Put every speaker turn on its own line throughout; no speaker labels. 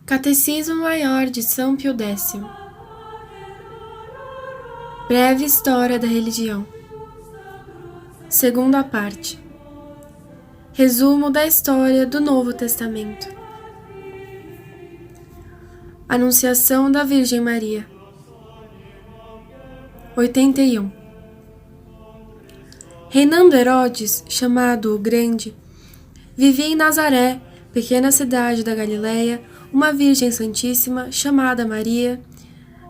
Catecismo Maior de São Pio X. Breve História da Religião. Segunda parte. Resumo da história do Novo Testamento. Anunciação da Virgem Maria. 81. Reinando Herodes, chamado o Grande, vivia em Nazaré, pequena cidade da Galileia, uma Virgem Santíssima chamada Maria,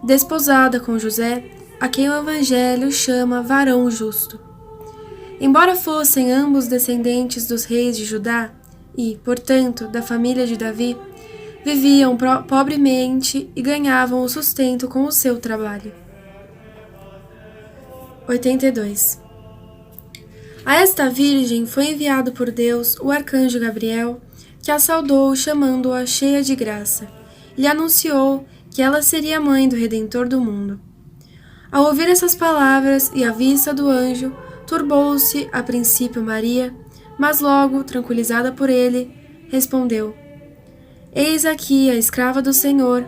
desposada com José, a quem o Evangelho chama varão justo. Embora fossem ambos descendentes dos reis de Judá e, portanto, da família de Davi, viviam pobremente e ganhavam o sustento com o seu trabalho. 82. A esta Virgem foi enviado por Deus o arcanjo Gabriel, que a saudou chamando-a cheia de graça, e lhe anunciou que ela seria mãe do Redentor do mundo. Ao ouvir essas palavras e à vista do anjo, turbou-se a princípio Maria, mas logo, tranquilizada por ele, respondeu: Eis aqui a escrava do Senhor,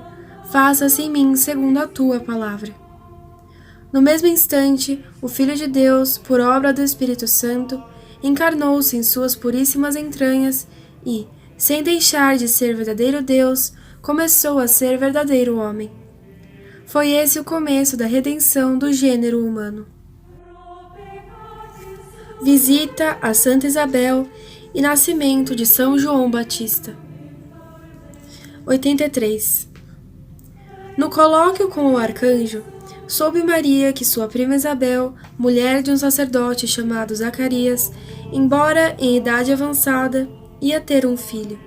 faça-se em mim segundo a tua palavra. No mesmo instante, o Filho de Deus, por obra do Espírito Santo, encarnou-se em suas puríssimas entranhas e, sem deixar de ser verdadeiro Deus, começou a ser verdadeiro homem. Foi esse o começo da redenção do gênero humano. Visita a Santa Isabel e nascimento de São João Batista. 83. No colóquio com o arcanjo, soube Maria que sua prima Isabel, mulher de um sacerdote chamado Zacarias, embora em idade avançada, ia ter um filho.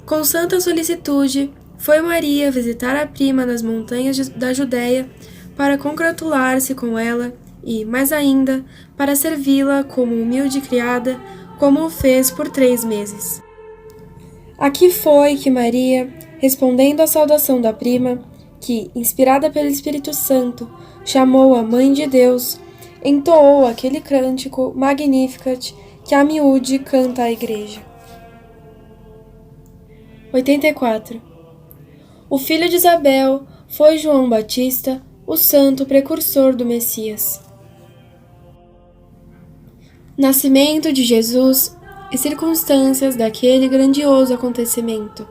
Com santa solicitude, foi Maria visitar a prima nas montanhas da Judéia para congratular-se com ela e, mais ainda, para servi-la como humilde criada, como o fez por 3 meses. Aqui foi que Maria, respondendo à saudação da prima, que, inspirada pelo Espírito Santo, chamou a Mãe de Deus, entoou aquele cântico Magnificat que a miúde canta à igreja. 84. O filho de Isabel foi João Batista, o santo precursor do Messias. Nascimento de Jesus e circunstâncias daquele grandioso acontecimento.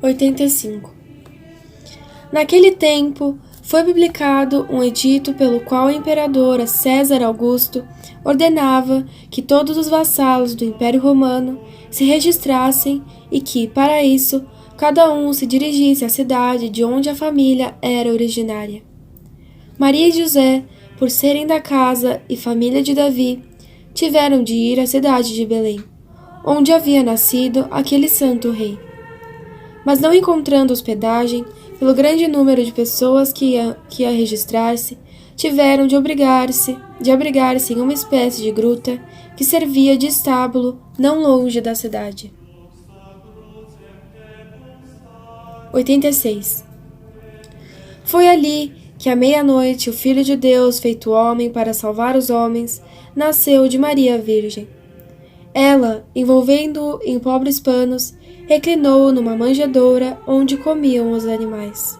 85. Naquele tempo, foi publicado um edito pelo qual a imperadora César Augusto ordenava que todos os vassalos do Império Romano se registrassem e que, para isso, cada um se dirigisse à cidade de onde a família era originária. Maria e José, por serem da casa e família de Davi, tiveram de ir à cidade de Belém, onde havia nascido aquele santo rei. Mas não encontrando hospedagem, pelo grande número de pessoas que ia registrar-se, tiveram de abrigar-se em uma espécie de gruta que servia de estábulo não longe da cidade. 86. Foi ali que à meia-noite o Filho de Deus, feito homem para salvar os homens, nasceu de Maria Virgem. Ela, envolvendo-o em pobres panos, reclinou-o numa manjedoura onde comiam os animais.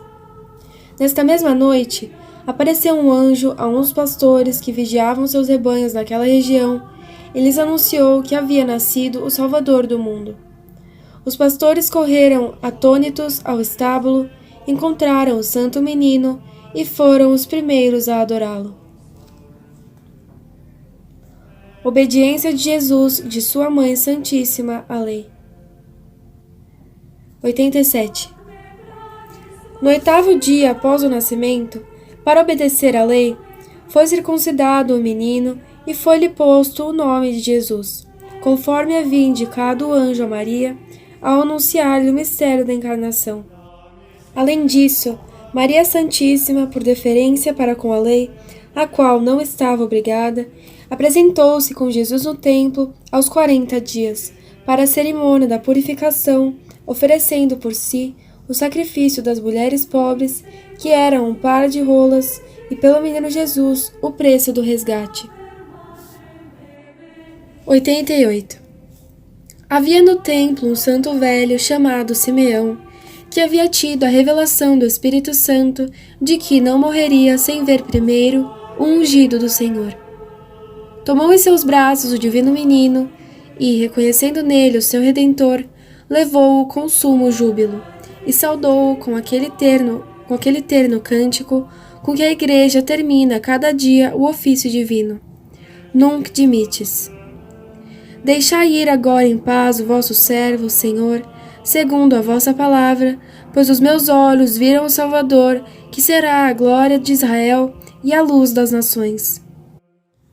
Nesta mesma noite, apareceu um anjo a uns pastores que vigiavam seus rebanhos naquela região e lhes anunciou que havia nascido o Salvador do mundo. Os pastores correram atônitos ao estábulo, encontraram o santo menino e foram os primeiros a adorá-lo. Obediência de Jesus, de sua Mãe Santíssima, à lei. 87. No 8º dia após o nascimento, para obedecer à lei, foi circuncidado o menino e foi-lhe posto o nome de Jesus, conforme havia indicado o anjo a Maria, ao anunciar-lhe o mistério da encarnação. Além disso, Maria Santíssima, por deferência para com a lei, a qual não estava obrigada, apresentou-se com Jesus no templo aos 40 dias, para a cerimônia da purificação, oferecendo por si o sacrifício das mulheres pobres, que eram um par de rolas, e pelo menino Jesus o preço do resgate. 88. Havia no templo um santo velho chamado Simeão, que havia tido a revelação do Espírito Santo de que não morreria sem ver primeiro o ungido do Senhor. Tomou em seus braços o divino menino e, reconhecendo nele o seu Redentor, levou-o com sumo júbilo e saudou-o com aquele terno cântico com que a Igreja termina cada dia o ofício divino. Nunc dimittis. Deixai ir agora em paz o vosso servo, Senhor, segundo a vossa palavra, pois os meus olhos viram o Salvador, que será a glória de Israel e a luz das nações.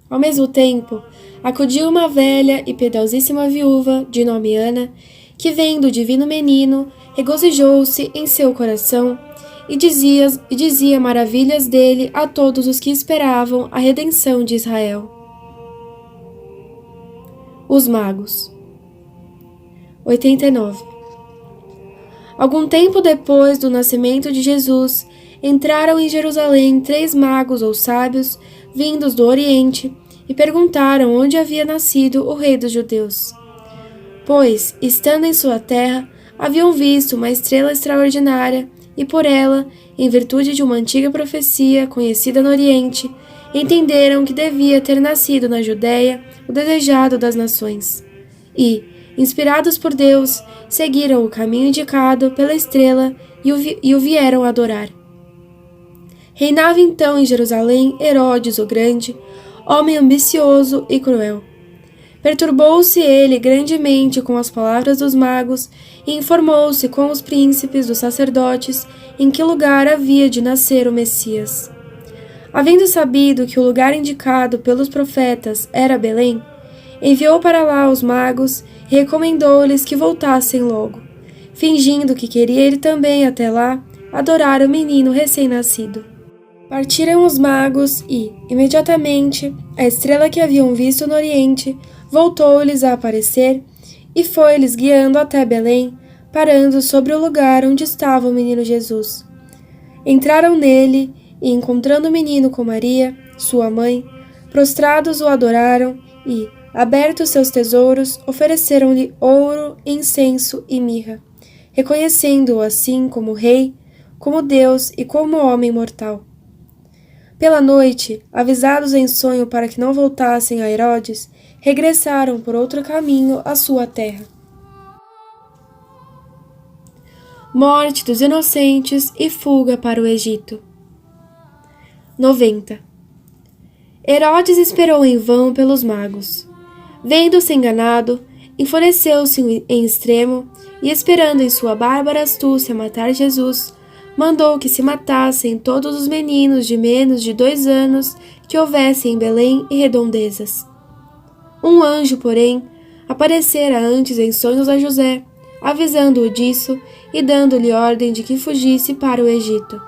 Ao mesmo tempo, acudiu uma velha e piedosíssima viúva, de nome Ana, que, vendo o divino menino, regozijou-se em seu coração e dizia maravilhas dele a todos os que esperavam a redenção de Israel. Os magos. 89. Algum tempo depois do nascimento de Jesus, entraram em Jerusalém 3 magos ou sábios, vindos do Oriente, e perguntaram onde havia nascido o rei dos judeus. Pois, estando em sua terra, haviam visto uma estrela extraordinária, e por ela, em virtude de uma antiga profecia conhecida no Oriente, entenderam que devia ter nascido na Judéia o desejado das nações. E, inspirados por Deus, seguiram o caminho indicado pela estrela e o vieram adorar. Reinava então em Jerusalém Herodes o Grande, homem ambicioso e cruel. Perturbou-se ele grandemente com as palavras dos magos e informou-se com os príncipes dos sacerdotes em que lugar havia de nascer o Messias. Havendo sabido que o lugar indicado pelos profetas era Belém, enviou para lá os magos e recomendou-lhes que voltassem logo, fingindo que queria ir também até lá adorar o menino recém-nascido. Partiram os magos e, imediatamente, a estrela que haviam visto no Oriente voltou-lhes a aparecer e foi-lhes guiando até Belém, parando sobre o lugar onde estava o menino Jesus. Entraram nele e, encontrando o menino com Maria, sua mãe, prostrados o adoraram e, abertos seus tesouros, ofereceram-lhe ouro, incenso e mirra, reconhecendo-o assim como rei, como Deus e como homem mortal. Pela noite, avisados em sonho para que não voltassem a Herodes, regressaram por outro caminho à sua terra. Morte dos inocentes e fuga para o Egito. 90. Herodes esperou em vão pelos magos. Vendo-se enganado, enfureceu-se em extremo e, esperando em sua bárbara astúcia matar Jesus, mandou que se matassem todos os meninos de menos de 2 anos que houvessem em Belém e redondezas. Um anjo, porém, aparecera antes em sonhos a José, avisando-o disso e dando-lhe ordem de que fugisse para o Egito.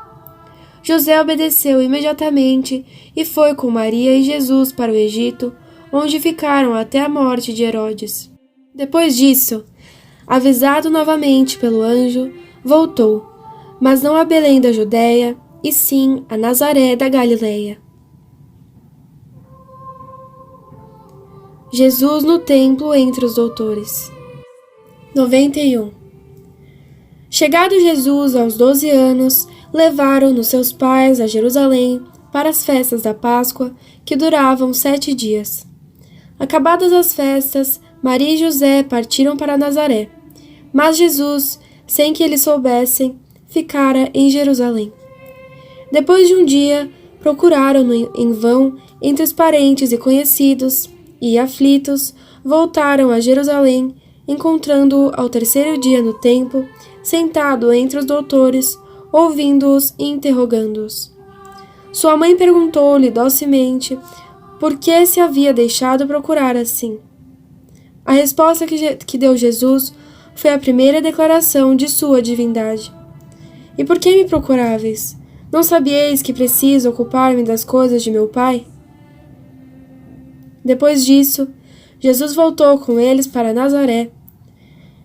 José obedeceu imediatamente e foi com Maria e Jesus para o Egito, onde ficaram até a morte de Herodes. Depois disso, avisado novamente pelo anjo, voltou, mas não a Belém da Judéia, e sim a Nazaré da Galileia. Jesus no templo entre os doutores. 91. Chegado Jesus aos 12 anos, levaram-no seus pais a Jerusalém para as festas da Páscoa, que duravam 7 dias. Acabadas as festas, Maria e José partiram para Nazaré, mas Jesus, sem que eles soubessem, ficara em Jerusalém. Depois de um dia, procuraram-no em vão entre os parentes e conhecidos, e, aflitos, voltaram a Jerusalém, encontrando-o ao 3º dia no templo, sentado entre os doutores, ouvindo-os e interrogando-os. Sua mãe perguntou-lhe docemente por que se havia deixado procurar assim. A resposta que deu Jesus foi a primeira declaração de sua divindade. E por que me procuráveis? Não sabieis que preciso ocupar-me das coisas de meu Pai? Depois disso, Jesus voltou com eles para Nazaré.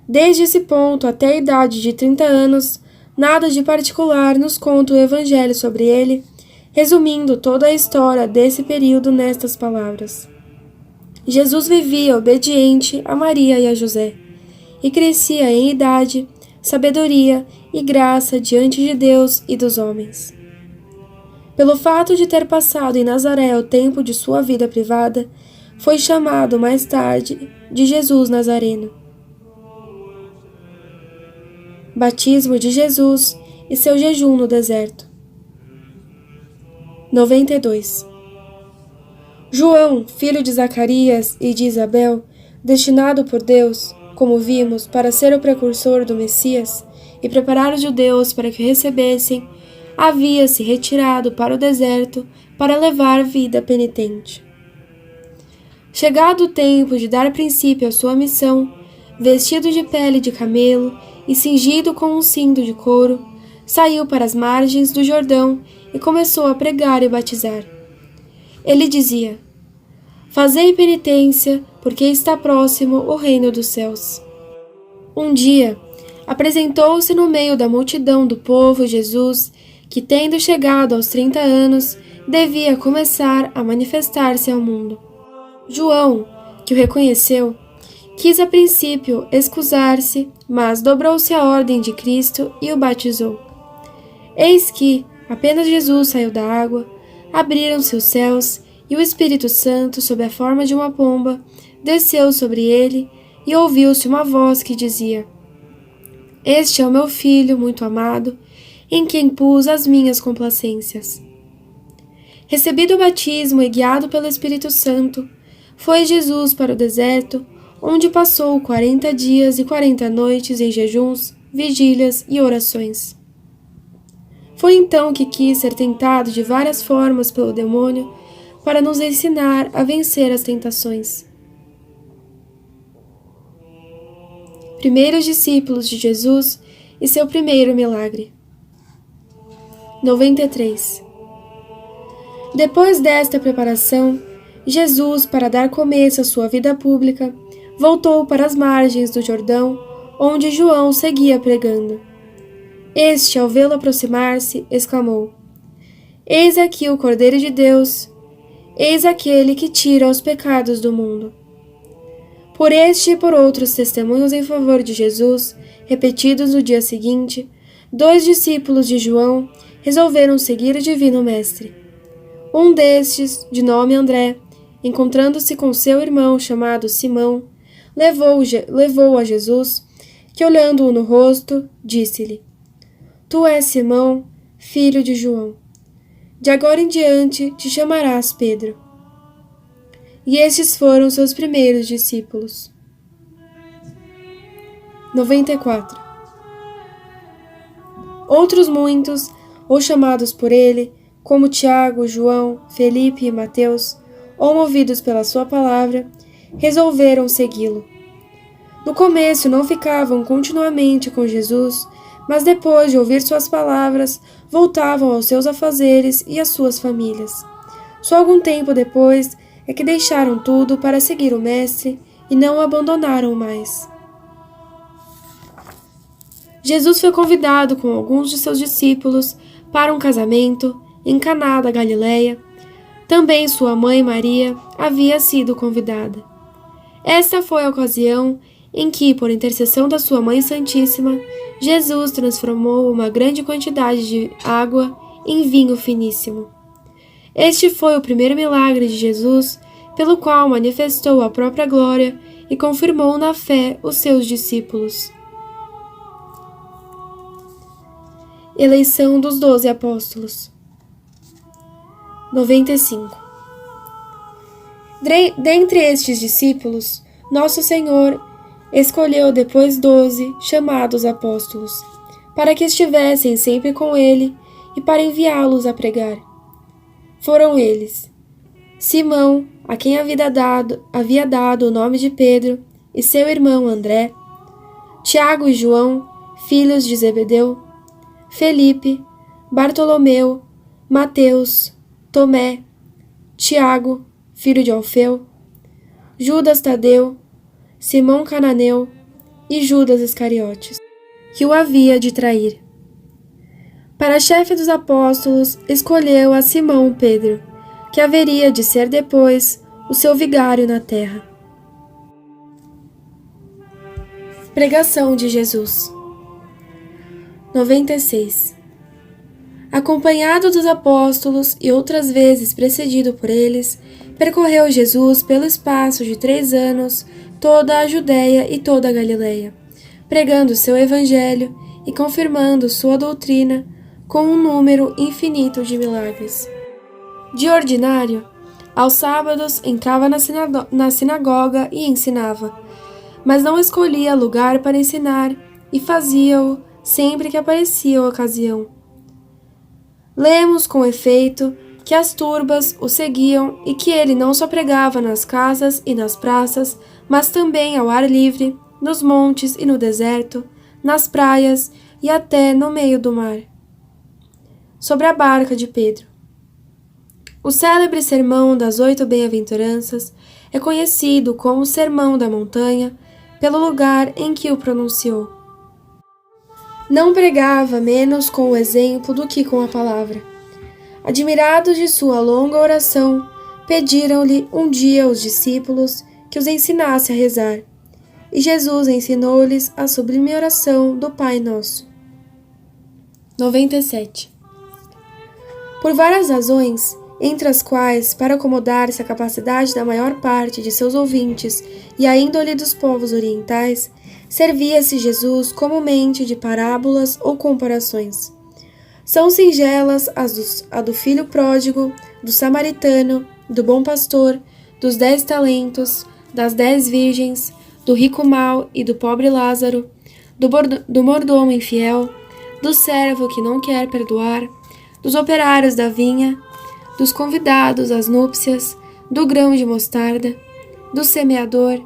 Desde esse ponto até a idade de 30 anos, nada de particular nos conta o Evangelho sobre ele, resumindo toda a história desse período nestas palavras. Jesus vivia obediente a Maria e a José, e crescia em idade, sabedoria e graça diante de Deus e dos homens. Pelo fato de ter passado em Nazaré o tempo de sua vida privada, foi chamado mais tarde de Jesus Nazareno. Batismo de Jesus e seu jejum no deserto. 92. João, filho de Zacarias e de Isabel, destinado por Deus, como vimos, para ser o precursor do Messias e preparar os judeus para que o recebessem, havia se retirado para o deserto para levar vida penitente. Chegado o tempo de dar princípio à sua missão, vestido de pele de camelo e cingido com um cinto de couro, saiu para as margens do Jordão e começou a pregar e batizar. Ele dizia: Fazei penitência, porque está próximo o reino dos céus. Um dia, apresentou-se no meio da multidão do povo Jesus, que, tendo chegado aos 30 anos, devia começar a manifestar-se ao mundo. João, que o reconheceu, quis a princípio excusar-se, mas dobrou-se à ordem de Cristo e o batizou. Eis que, apenas Jesus saiu da água, abriram-se os céus e o Espírito Santo, sob a forma de uma pomba, desceu sobre ele e ouviu-se uma voz que dizia: Este é o meu Filho muito amado, em quem pus as minhas complacências. Recebido o batismo e guiado pelo Espírito Santo, foi Jesus para o deserto, onde passou 40 dias e 40 noites em jejuns, vigílias e orações. Foi então que quis ser tentado de várias formas pelo demônio, para nos ensinar a vencer as tentações. Primeiros discípulos de Jesus e seu primeiro milagre. 93. Depois desta preparação, Jesus, para dar começo à sua vida pública, voltou para as margens do Jordão, onde João seguia pregando. Este, ao vê-lo aproximar-se, exclamou: Eis aqui o Cordeiro de Deus, eis aquele que tira os pecados do mundo. Por este e por outros testemunhos em favor de Jesus, repetidos no dia seguinte, 2 discípulos de João resolveram seguir o Divino Mestre. Um destes, de nome André, encontrando-se com seu irmão chamado Simão, levou a Jesus, que, olhando-o no rosto, disse-lhe: Tu és Simão, filho de João. De agora em diante te chamarás Pedro. E estes foram seus primeiros discípulos. 94. Outros muitos, ou chamados por ele, como Tiago, João, Felipe e Mateus, ou movidos pela sua palavra, resolveram segui-lo. No começo não ficavam continuamente com Jesus, mas depois de ouvir suas palavras, voltavam aos seus afazeres e às suas famílias. Só algum tempo depois é que deixaram tudo para seguir o Mestre e não o abandonaram mais. Jesus foi convidado com alguns de seus discípulos para um casamento em Caná da Galileia. Também sua mãe Maria havia sido convidada. Esta foi a ocasião em que, por intercessão da sua Mãe Santíssima, Jesus transformou uma grande quantidade de água em vinho finíssimo. Este foi o primeiro milagre de Jesus, pelo qual manifestou a própria glória e confirmou na fé os seus discípulos. Eleição dos 12 apóstolos. 95. Dentre estes discípulos, Nosso Senhor escolheu depois 12, chamados apóstolos, para que estivessem sempre com ele e para enviá-los a pregar. Foram eles: Simão, a quem havia dado o nome de Pedro, e seu irmão André, Tiago e João, filhos de Zebedeu, Felipe, Bartolomeu, Mateus, Tomé, Tiago, filho de Alfeu, Judas Tadeu, Simão Cananeu e Judas Iscariotes, que o havia de trair. Para chefe dos apóstolos, escolheu a Simão Pedro, que haveria de ser depois o seu vigário na terra. Pregação de Jesus. 96. Acompanhado dos apóstolos e outras vezes precedido por eles, percorreu Jesus pelo espaço de 3 anos toda a Judéia e toda a Galileia, pregando seu evangelho e confirmando sua doutrina com um número infinito de milagres. De ordinário, aos sábados entrava na sinagoga e ensinava, mas não escolhia lugar para ensinar e fazia-o sempre que aparecia a ocasião. Lemos, com efeito, que as turbas o seguiam e que ele não só pregava nas casas e nas praças, mas também ao ar livre, nos montes e no deserto, nas praias e até no meio do mar. Sobre a barca de Pedro. O célebre Sermão das 8 Bem-aventuranças é conhecido como o Sermão da Montanha pelo lugar em que o pronunciou. Não pregava menos com o exemplo do que com a palavra. Admirados de sua longa oração, pediram-lhe um dia os discípulos que os ensinasse a rezar, e Jesus ensinou-lhes a sublime oração do Pai Nosso. 97. Por várias razões, entre as quais, para acomodar-se à capacidade da maior parte de seus ouvintes e à índole dos povos orientais, servia-se Jesus comumente de parábolas ou comparações. São singelas a do filho pródigo, do samaritano, do bom pastor, dos 10 talentos, das 10 virgens, do rico mau e do pobre Lázaro, do mordomo infiel, do servo que não quer perdoar, dos operários da vinha, dos convidados às núpcias, do grão de mostarda, do semeador,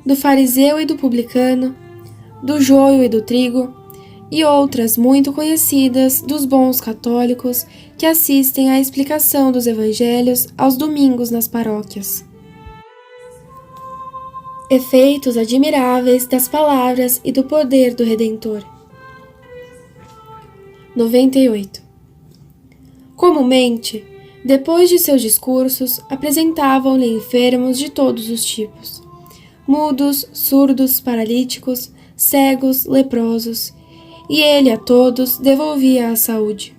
do fariseu e do publicano, do joio e do trigo, e outras muito conhecidas dos bons católicos que assistem à explicação dos evangelhos aos domingos nas paróquias. Efeitos admiráveis das palavras e do poder do Redentor. 98. Comumente, depois de seus discursos, apresentavam-lhe enfermos de todos os tipos: mudos, surdos, paralíticos, cegos, leprosos, e ele a todos devolvia a saúde.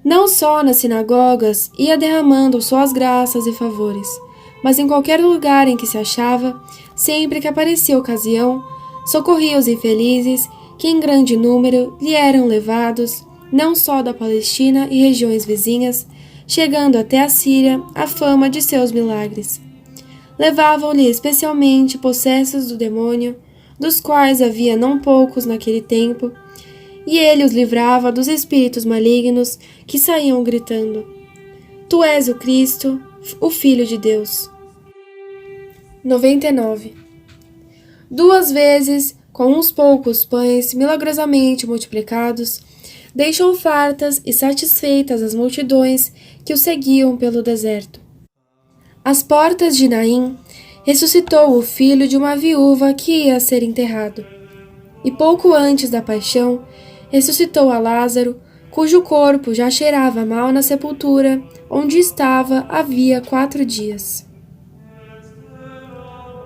Não só nas sinagogas ia derramando suas graças e favores, mas em qualquer lugar em que se achava, sempre que aparecia ocasião, socorria os infelizes que em grande número lhe eram levados, não só da Palestina e regiões vizinhas, chegando até a Síria a fama de seus milagres. Levavam-lhe especialmente possessos do demônio, dos quais havia não poucos naquele tempo, e ele os livrava dos espíritos malignos que saíam gritando: Tu és o Cristo, o Filho de Deus. 99. 2 vezes, com uns poucos pães milagrosamente multiplicados, deixou fartas e satisfeitas as multidões que o seguiam pelo deserto. Às portas de Naim, ressuscitou o filho de uma viúva que ia ser enterrado. E pouco antes da paixão, ressuscitou a Lázaro, cujo corpo já cheirava mal na sepultura, onde estava havia 4 dias.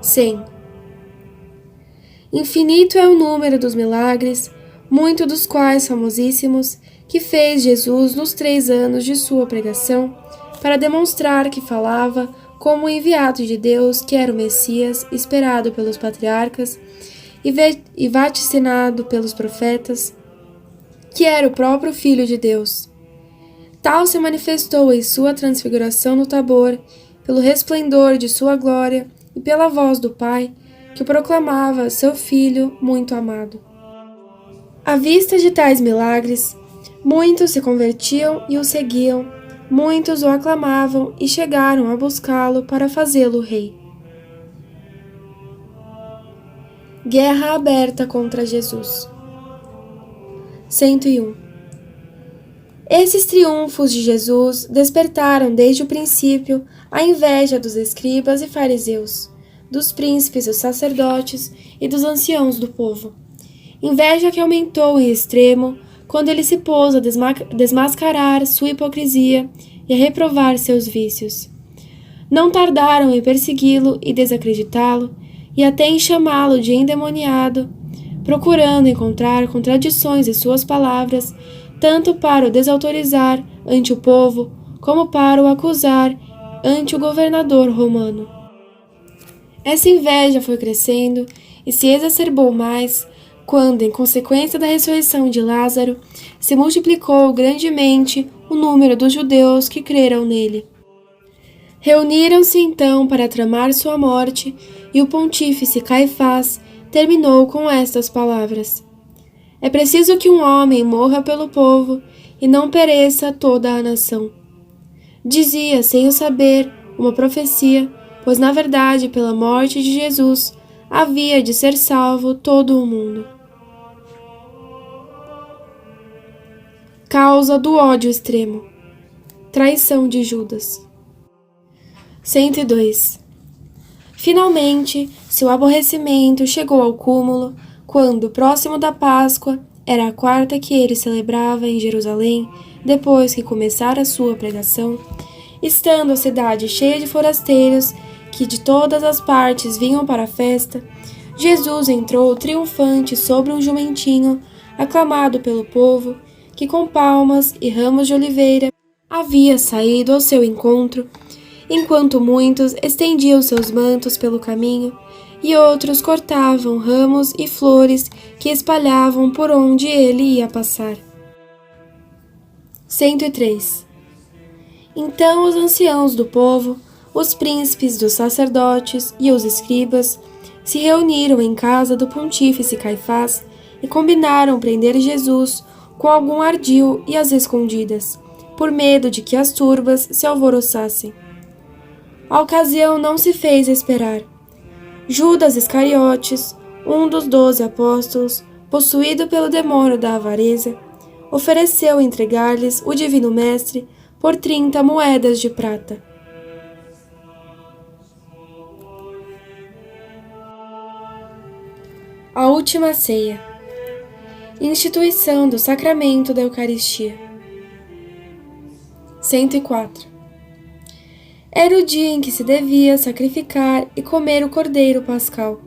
100. Infinito é o número dos milagres, muito dos quais famosíssimos, que fez Jesus nos 3 anos de sua pregação, para demonstrar que falava como o enviado de Deus, que era o Messias, esperado pelos patriarcas e vaticinado pelos profetas, que era o próprio Filho de Deus. Tal se manifestou em sua transfiguração no Tabor, pelo resplendor de sua glória e pela voz do Pai, que proclamava seu Filho muito amado. À vista de tais milagres, muitos se convertiam e o seguiam, muitos o aclamavam e chegaram a buscá-lo para fazê-lo rei. Guerra aberta contra Jesus. 101. Esses triunfos de Jesus despertaram desde o princípio a inveja dos escribas e fariseus, dos príncipes, dos sacerdotes e dos anciãos do povo. Inveja que aumentou em extremo quando ele se pôs a desmascarar sua hipocrisia e a reprovar seus vícios. Não tardaram em persegui-lo e desacreditá-lo, e até em chamá-lo de endemoniado, procurando encontrar contradições em suas palavras, tanto para o desautorizar ante o povo, como para o acusar ante o governador romano. Essa inveja foi crescendo e se exacerbou mais quando, em consequência da ressurreição de Lázaro, se multiplicou grandemente o número dos judeus que creram nele. Reuniram-se então para tramar sua morte, e o pontífice Caifás terminou com estas palavras: É preciso que um homem morra pelo povo e não pereça toda a nação. Dizia, sem o saber, uma profecia, pois na verdade, pela morte de Jesus, havia de ser salvo todo o mundo. Causa do ódio extremo. Traição de Judas. 102. Finalmente, seu aborrecimento chegou ao cúmulo quando, próximo da Páscoa, era a quarta que ele celebrava em Jerusalém, depois que começara sua pregação, estando a cidade cheia de forasteiros que de todas as partes vinham para a festa, Jesus entrou triunfante sobre um jumentinho, aclamado pelo povo, que com palmas e ramos de oliveira havia saído ao seu encontro, enquanto muitos estendiam seus mantos pelo caminho e outros cortavam ramos e flores que espalhavam por onde ele ia passar. 103. Então os anciãos do povo, os príncipes dos sacerdotes e os escribas se reuniram em casa do pontífice Caifás e combinaram prender Jesus com algum ardil e às escondidas, por medo de que as turbas se alvoroçassem. A ocasião não se fez esperar. Judas Iscariotes, um dos 12 apóstolos, possuído pelo demônio da avareza, ofereceu entregar-lhes o divino mestre por 30 moedas de prata. A última ceia. Instituição do sacramento da Eucaristia. 104. Era o dia em que se devia sacrificar e comer o cordeiro pascal.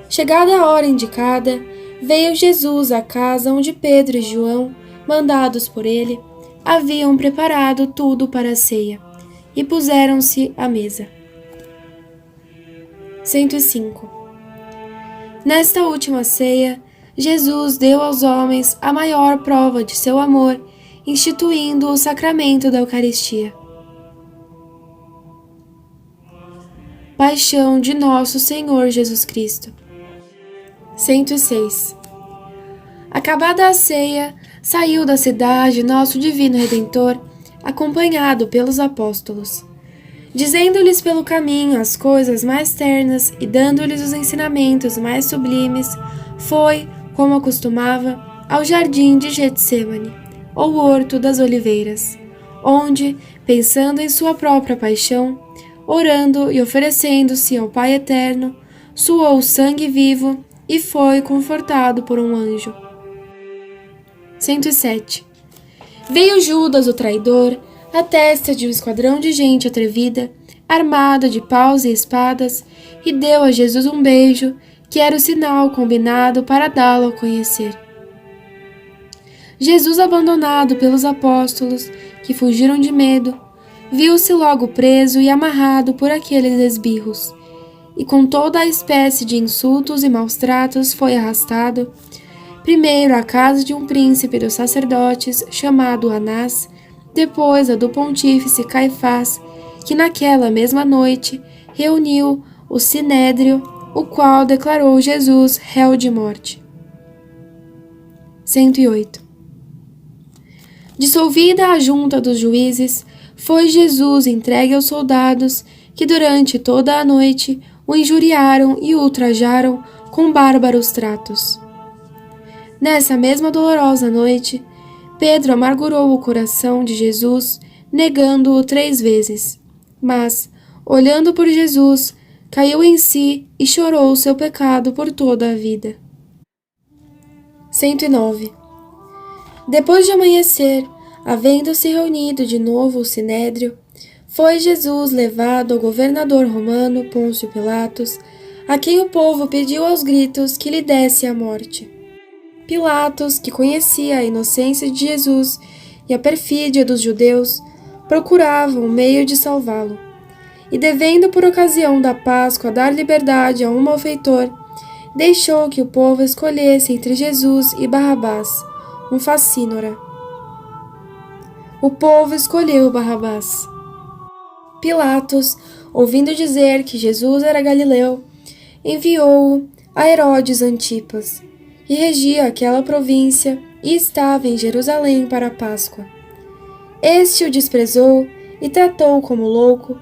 Chegada a hora indicada, veio Jesus à casa onde Pedro e João, mandados por ele, haviam preparado tudo para a ceia, e puseram-se à mesa. 105. Nesta última ceia, Jesus deu aos homens a maior prova de seu amor, instituindo o sacramento da Eucaristia. Paixão de nosso Senhor Jesus Cristo. 106. Acabada a ceia, saiu da cidade nosso divino Redentor, acompanhado pelos apóstolos, dizendo-lhes pelo caminho as coisas mais ternas e dando-lhes os ensinamentos mais sublimes, foi, como acostumava, ao jardim de Getsêmani, ou Horto das Oliveiras, onde, pensando em sua própria paixão, orando e oferecendo-se ao Pai Eterno, suou sangue vivo e foi confortado por um anjo. 107. Veio Judas, o traidor, à testa de um esquadrão de gente atrevida, armado de paus e espadas, e deu a Jesus um beijo, que era o sinal combinado para dá-lo a conhecer. Jesus, abandonado pelos apóstolos, que fugiram de medo, viu-se logo preso e amarrado por aqueles esbirros, e com toda a espécie de insultos e maus-tratos foi arrastado, primeiro à casa de um príncipe dos sacerdotes, chamado Anás, depois a do pontífice Caifás, que naquela mesma noite reuniu o sinédrio, o qual declarou Jesus réu de morte. 108. Dissolvida a junta dos juízes, foi Jesus entregue aos soldados que durante toda a noite o injuriaram e o ultrajaram com bárbaros tratos. Nessa mesma dolorosa noite, Pedro amargurou o coração de Jesus, negando-o 3 vezes. Mas, olhando por Jesus, caiu em si e chorou o seu pecado por toda a vida. 109. Depois de amanhecer, havendo-se reunido de novo o sinédrio, foi Jesus levado ao governador romano Pôncio Pilatos, a quem o povo pediu aos gritos que lhe desse a morte. Pilatos, que conhecia a inocência de Jesus e a perfídia dos judeus, procurava um meio de salvá-lo. E devendo por ocasião da Páscoa dar liberdade a um malfeitor, deixou que o povo escolhesse entre Jesus e Barrabás, um facínora. O povo escolheu Barrabás. Pilatos, ouvindo dizer que Jesus era galileu, enviou-o a Herodes Antipas, que regia aquela província e estava em Jerusalém para a Páscoa. Este o desprezou e tratou como louco,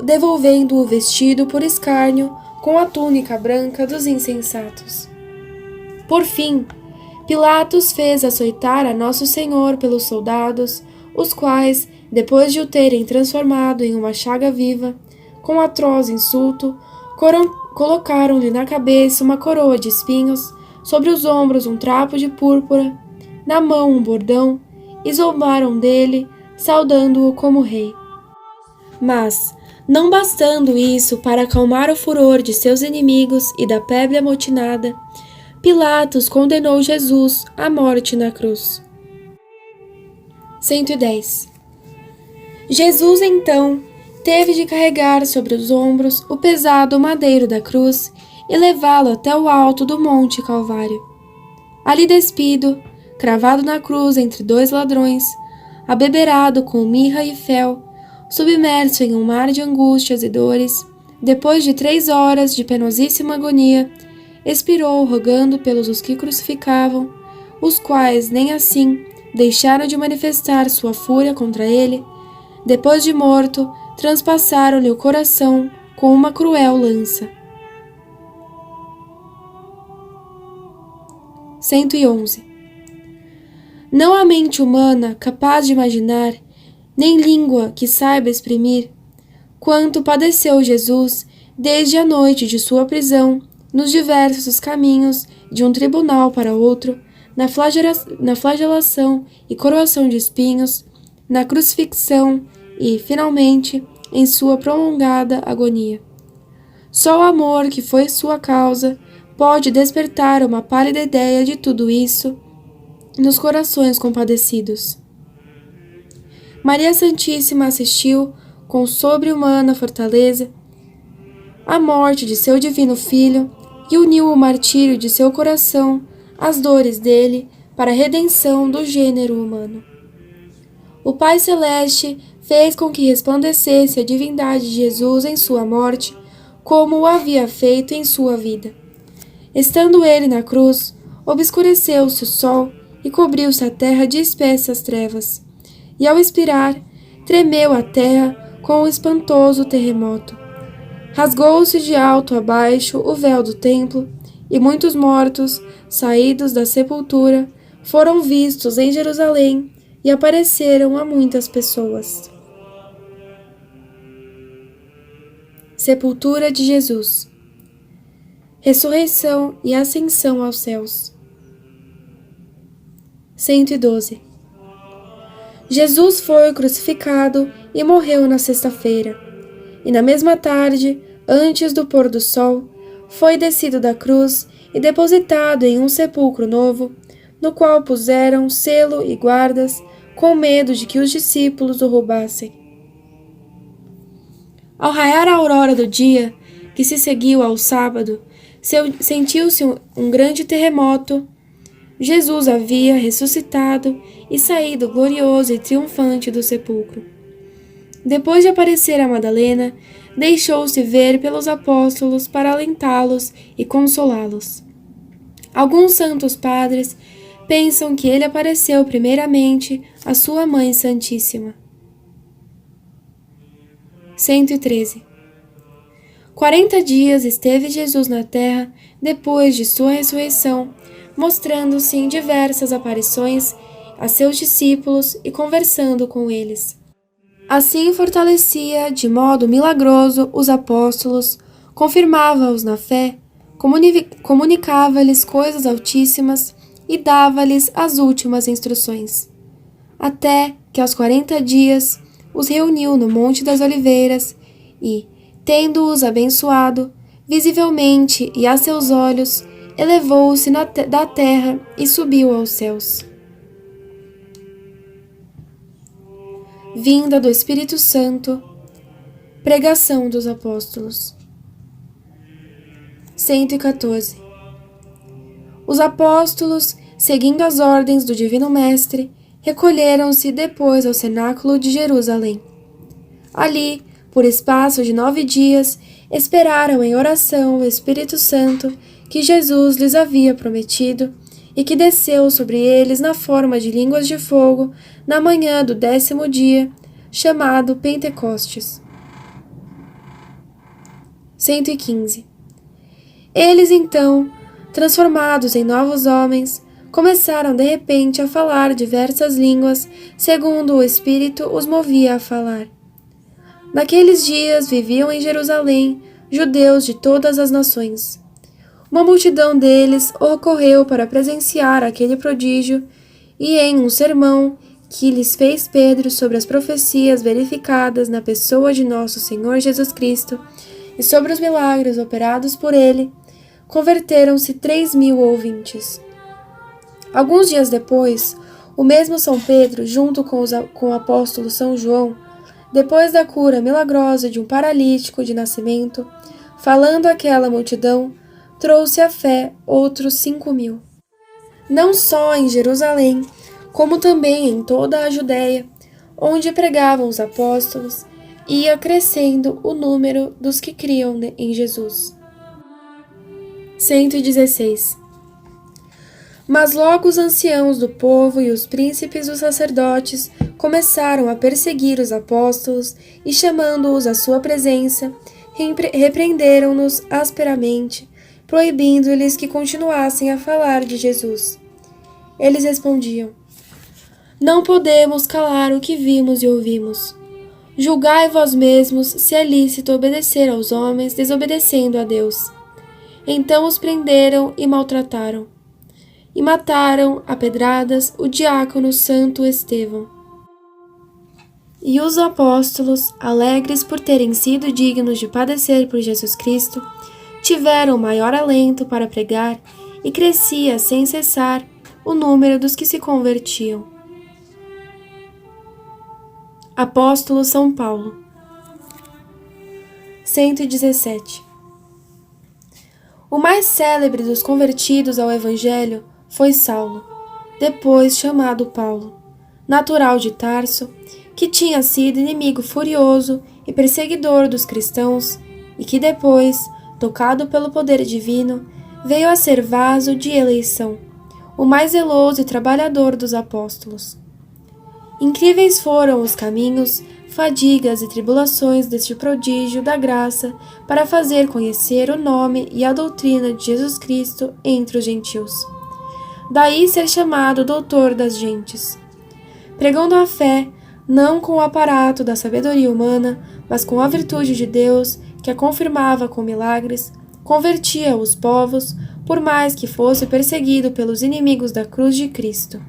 devolvendo o vestido por escárnio com a túnica branca dos insensatos. Por fim, Pilatos fez açoitar a Nosso Senhor pelos soldados, os quais, depois de o terem transformado em uma chaga viva, com atroz insulto, colocaram-lhe na cabeça uma coroa de espinhos, sobre os ombros um trapo de púrpura, na mão um bordão, e zombaram dele, saudando-o como rei. Mas, não bastando isso para acalmar o furor de seus inimigos e da plebe amotinada, Pilatos condenou Jesus à morte na cruz. 110. Jesus, então, teve de carregar sobre os ombros o pesado madeiro da cruz e levá-lo até o alto do Monte Calvário. Ali despido, cravado na cruz entre dois ladrões, abeberado com mirra e fel, submerso em um mar de angústias e dores, depois de 3 horas de penosíssima agonia, expirou rogando pelos os que crucificavam, os quais nem assim deixaram de manifestar sua fúria contra ele. Depois de morto, transpassaram-lhe o coração com uma cruel lança. 111. Não há mente humana capaz de imaginar, nem língua que saiba exprimir, quanto padeceu Jesus desde a noite de sua prisão, nos diversos caminhos de um tribunal para outro, na flagelação e coroação de espinhos, na crucifixão e, finalmente, em sua prolongada agonia. Só o amor que foi sua causa pode despertar uma pálida ideia de tudo isso nos corações compadecidos. Maria Santíssima assistiu, com sobre-humana fortaleza, à morte de seu divino Filho e uniu o martírio de seu coração às dores dele para a redenção do gênero humano. O Pai Celeste fez com que resplandecesse a divindade de Jesus em sua morte, como o havia feito em sua vida. Estando ele na cruz, obscureceu-se o sol e cobriu-se a terra de espessas trevas. E ao expirar, tremeu a terra com um espantoso terremoto. Rasgou-se de alto a baixo o véu do templo, e muitos mortos, saídos da sepultura, foram vistos em Jerusalém e apareceram a muitas pessoas. Sepultura de Jesus. Ressurreição e ascensão aos céus. 112. Jesus foi crucificado e morreu na sexta-feira, e na mesma tarde, antes do pôr do sol, foi descido da cruz e depositado em um sepulcro novo, no qual puseram selo e guardas, com medo de que os discípulos o roubassem. Ao raiar a aurora do dia, que se seguiu ao sábado, sentiu-se um grande terremoto. Jesus havia ressuscitado e saído glorioso e triunfante do sepulcro. Depois de aparecer a Madalena, deixou-se ver pelos apóstolos para alentá-los e consolá-los. Alguns santos padres pensam que ele apareceu primeiramente à sua Mãe Santíssima. 113. 40 dias esteve Jesus na terra depois de sua ressurreição, mostrando-se em diversas aparições a seus discípulos e conversando com eles. Assim fortalecia de modo milagroso os apóstolos, confirmava-os na fé, comunicava-lhes coisas altíssimas e dava-lhes as últimas instruções. Até que aos 40 dias os reuniu no Monte das Oliveiras e, tendo-os abençoado, visivelmente e a seus olhos, elevou-se da terra e subiu aos céus. Vinda do Espírito Santo, pregação dos apóstolos. 114. Os apóstolos, seguindo as ordens do Divino Mestre, recolheram-se depois ao cenáculo de Jerusalém. Ali, por espaço de 9 dias, esperaram em oração o Espírito Santo que Jesus lhes havia prometido e que desceu sobre eles na forma de línguas de fogo na manhã do 10º dia, chamado Pentecostes. 115. Eles então, transformados em novos homens, começaram de repente a falar diversas línguas, segundo o Espírito os movia a falar. Naqueles dias viviam em Jerusalém judeus de todas as nações. Uma multidão deles ocorreu para presenciar aquele prodígio, e em um sermão que lhes fez Pedro sobre as profecias verificadas na pessoa de nosso Senhor Jesus Cristo e sobre os milagres operados por ele, converteram-se 3.000 ouvintes. Alguns dias depois, o mesmo São Pedro, junto com o apóstolo São João, depois da cura milagrosa de um paralítico de nascimento, falando àquela multidão, trouxe à fé outros 5.000. Não só em Jerusalém, como também em toda a Judéia, onde pregavam os apóstolos, ia crescendo o número dos que criam em Jesus. 116. Mas logo os anciãos do povo e os príncipes dos sacerdotes começaram a perseguir os apóstolos e, chamando-os à sua presença, repreenderam-nos asperamente, proibindo-lhes que continuassem a falar de Jesus. Eles respondiam: Não podemos calar o que vimos e ouvimos. Julgai vós mesmos se é lícito obedecer aos homens, desobedecendo a Deus. Então os prenderam e maltrataram, e mataram a pedradas o diácono Santo Estevão. E os apóstolos, alegres por terem sido dignos de padecer por Jesus Cristo, tiveram maior alento para pregar, e crescia sem cessar o número dos que se convertiam. Apóstolo São Paulo. 117. O mais célebre dos convertidos ao Evangelho foi Saulo, depois chamado Paulo, natural de Tarso, que tinha sido inimigo furioso e perseguidor dos cristãos, e que depois, tocado pelo poder divino, veio a ser vaso de eleição, o mais zeloso e trabalhador dos apóstolos. Incríveis foram os caminhos, fadigas e tribulações deste prodígio da graça para fazer conhecer o nome e a doutrina de Jesus Cristo entre os gentios. Daí ser chamado doutor das gentes. Pregando a fé, não com o aparato da sabedoria humana, mas com a virtude de Deus, que a confirmava com milagres, convertia os povos, por mais que fosse perseguido pelos inimigos da cruz de Cristo.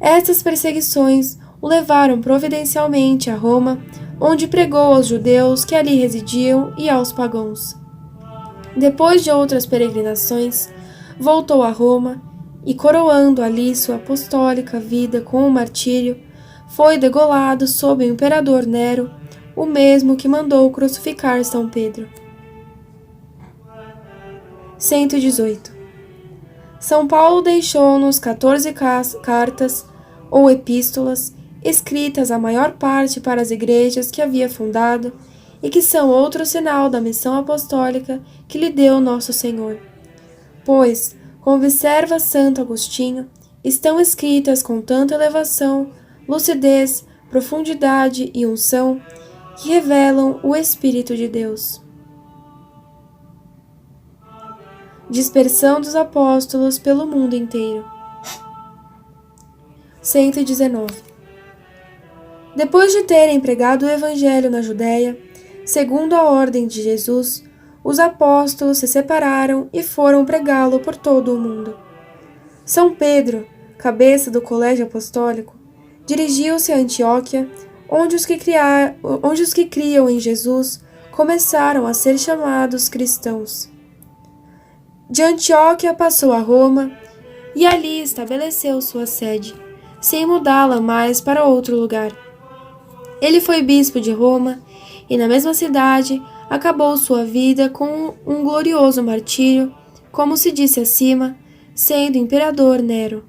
Estas perseguições o levaram providencialmente a Roma, onde pregou aos judeus que ali residiam e aos pagãos. Depois de outras peregrinações, voltou a Roma e, coroando ali sua apostólica vida com o martírio, foi degolado sob o imperador Nero, o mesmo que mandou crucificar São Pedro. 118. São Paulo deixou-nos 14 cartas ou epístolas, escritas a maior parte para as igrejas que havia fundado e que são outro sinal da missão apostólica que lhe deu nosso Senhor. Pois, como observa Santo Agostinho, estão escritas com tanta elevação, lucidez, profundidade e unção que revelam o Espírito de Deus. Dispersão dos apóstolos pelo mundo inteiro. 119. Depois de terem pregado o Evangelho na Judéia, segundo a ordem de Jesus, os apóstolos se separaram e foram pregá-lo por todo o mundo. São Pedro, cabeça do colégio apostólico, dirigiu-se a Antioquia, onde os que criam em Jesus começaram a ser chamados cristãos. De Antioquia passou a Roma e ali estabeleceu sua sede, sem mudá-la mais para outro lugar. Ele foi bispo de Roma e, na mesma cidade, acabou sua vida com um glorioso martírio, como se disse acima, sendo imperador Nero.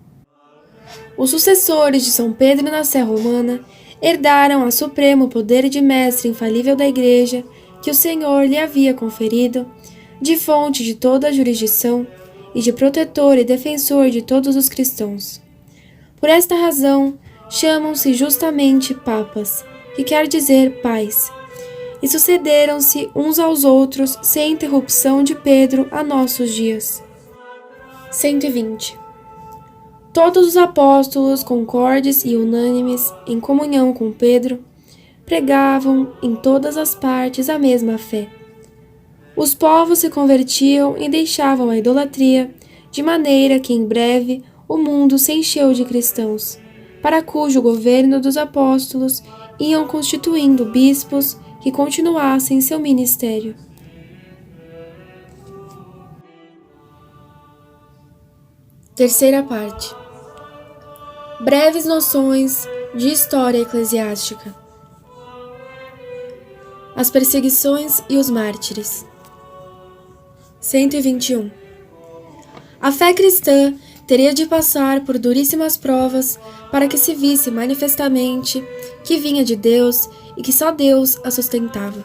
Os sucessores de São Pedro na Sé Romana herdaram a supremo poder de mestre infalível da Igreja que o Senhor lhe havia conferido, de fonte de toda a jurisdição e de protetor e defensor de todos os cristãos. Por esta razão, chamam-se justamente papas, que quer dizer pais, e sucederam-se uns aos outros sem interrupção de Pedro a nossos dias. 120. Todos os apóstolos, concordes e unânimes, em comunhão com Pedro, pregavam em todas as partes a mesma fé. Os povos se convertiam e deixavam a idolatria, de maneira que em breve o mundo se encheu de cristãos, para cujo governo dos apóstolos iam constituindo bispos que continuassem seu ministério. Terceira parte. Breves noções de história eclesiástica. As perseguições e os mártires. 121. A fé cristã teria de passar por duríssimas provas para que se visse manifestamente que vinha de Deus e que só Deus a sustentava.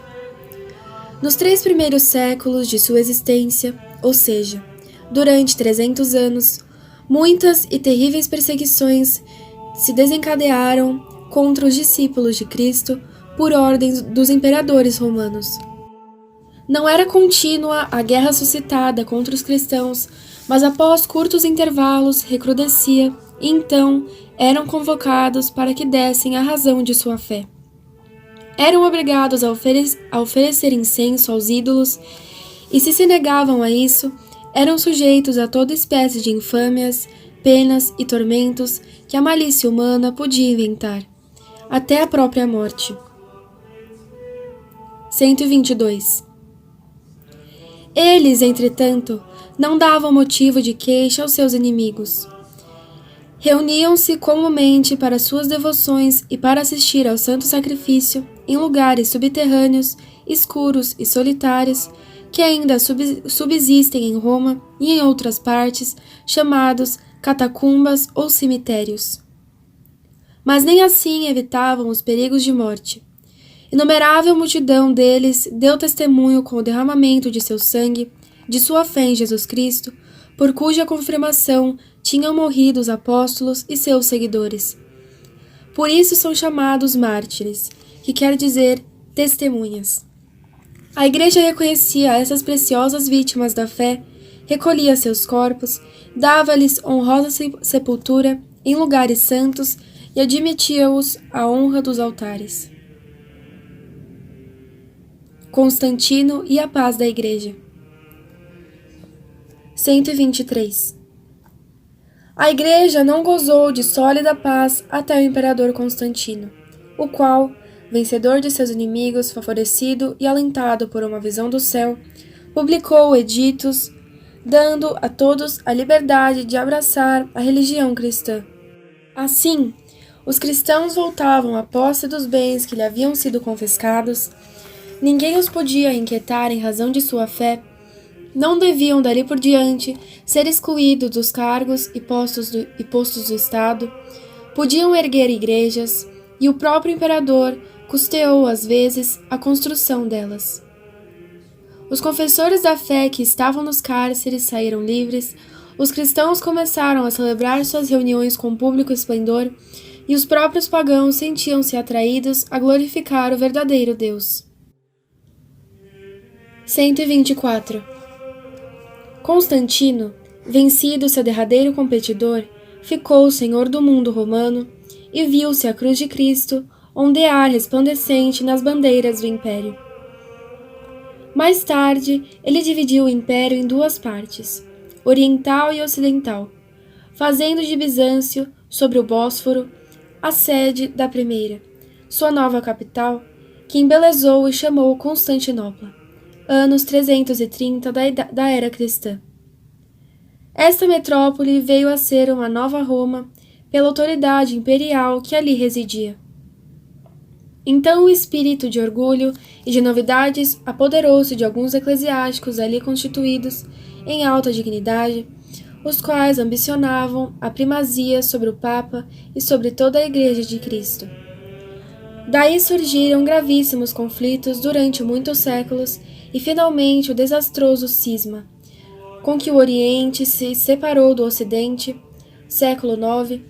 Nos 3 primeiros séculos de sua existência, ou seja, durante 300 anos, muitas e terríveis perseguições se desencadearam contra os discípulos de Cristo por ordem dos imperadores romanos. Não era contínua a guerra suscitada contra os cristãos, mas após curtos intervalos recrudescia e então eram convocados para que dessem a razão de sua fé. Eram obrigados a oferecer incenso aos ídolos e, se negavam a isso, eram sujeitos a toda espécie de infâmias, penas e tormentos que a malícia humana podia inventar, até a própria morte. 122. Eles, entretanto, não davam motivo de queixa aos seus inimigos. Reuniam-se comumente para suas devoções e para assistir ao santo sacrifício em lugares subterrâneos, escuros e solitários, que ainda subsistem em Roma e em outras partes, chamados catacumbas ou cemitérios. Mas nem assim evitavam os perigos de morte. Inumerável multidão deles deu testemunho com o derramamento de seu sangue, de sua fé em Jesus Cristo, por cuja confirmação tinham morrido os apóstolos e seus seguidores. Por isso são chamados mártires, que quer dizer testemunhas. A Igreja reconhecia essas preciosas vítimas da fé, recolhia seus corpos, dava-lhes honrosa sepultura em lugares santos e admitia-os à honra dos altares. Constantino e a paz da Igreja. 123. A Igreja não gozou de sólida paz até o imperador Constantino, o qual, vencedor de seus inimigos, favorecido e alentado por uma visão do céu, publicou editos, dando a todos a liberdade de abraçar a religião cristã. Assim, os cristãos voltavam à posse dos bens que lhe haviam sido confiscados. Ninguém os podia inquietar em razão de sua fé. Não deviam dali por diante ser excluídos dos cargos e postos do Estado. Podiam erguer igrejas, e o próprio imperador custeou às vezes a construção delas. Os confessores da fé que estavam nos cárceres saíram livres. Os cristãos começaram a celebrar suas reuniões com público esplendor, e os próprios pagãos sentiam-se atraídos a glorificar o verdadeiro Deus. 124. Constantino, vencido seu derradeiro competidor, ficou o senhor do mundo romano e viu-se a cruz de Cristo ondear resplandecente nas bandeiras do império. Mais tarde, ele dividiu o império em 2 partes, oriental e ocidental, fazendo de Bizâncio, sobre o Bósforo, a sede da primeira, sua nova capital, que embelezou e chamou Constantinopla, anos 330 da era cristã. Esta metrópole veio a ser uma nova Roma pela autoridade imperial que ali residia. Então o espírito de orgulho e de novidades apoderou-se de alguns eclesiásticos ali constituídos em alta dignidade, os quais ambicionavam a primazia sobre o Papa e sobre toda a Igreja de Cristo. Daí surgiram gravíssimos conflitos durante muitos séculos e finalmente o desastroso cisma, com que o Oriente se separou do Ocidente, século IX,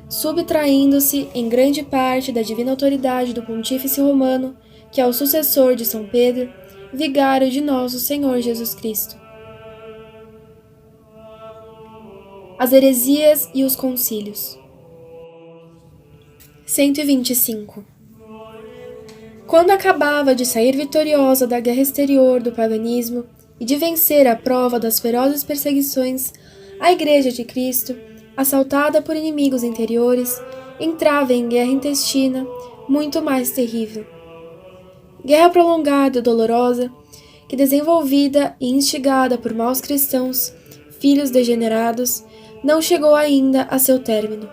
subtraindo-se em grande parte da divina autoridade do Pontífice Romano, que é o sucessor de São Pedro, vigário de nosso Senhor Jesus Cristo. As heresias e os concílios. 125. Quando acabava de sair vitoriosa da guerra exterior do paganismo e de vencer a prova das ferozes perseguições, a Igreja de Cristo, assaltada por inimigos interiores, entrava em guerra intestina muito mais terrível. Guerra prolongada e dolorosa, que desenvolvida e instigada por maus cristãos, filhos degenerados, não chegou ainda a seu término,